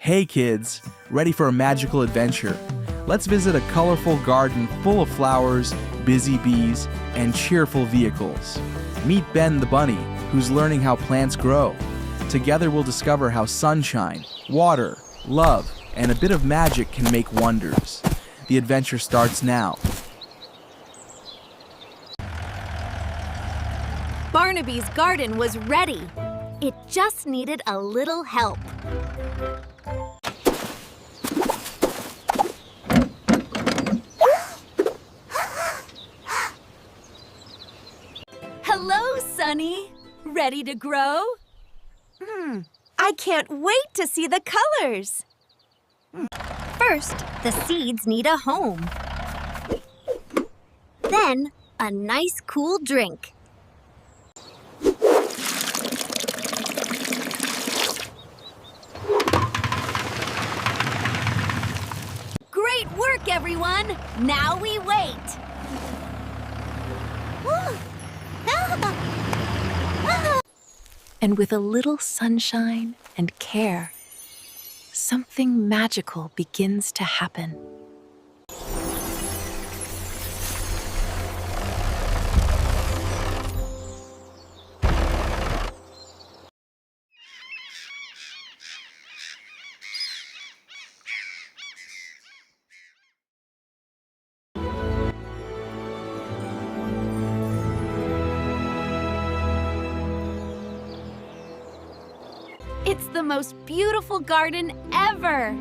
Hey kids, ready for a magical adventure? Let's visit a colorful garden full of flowers, busy bees, and cheerful vehicles. Meet Ben the bunny, who's learning how plants grow. Together we'll discover how sunshine, water, love, and a bit of magic can make wonders. The adventure starts now. Barnaby's garden was ready. It just needed a little help. Hello, Sunny. Ready to grow? I can't wait to see the colors. First, the seeds need a home. Then, a nice cool drink. Great work, everyone! Now we wait. And with a little sunshine and care, something magical begins to happen. It's the most beautiful garden ever!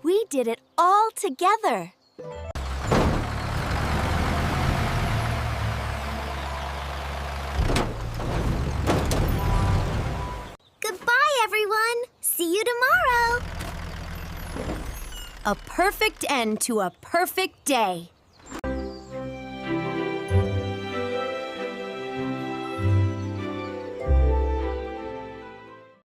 We did it all together! Goodbye, everyone! See you tomorrow! A perfect end to a perfect day.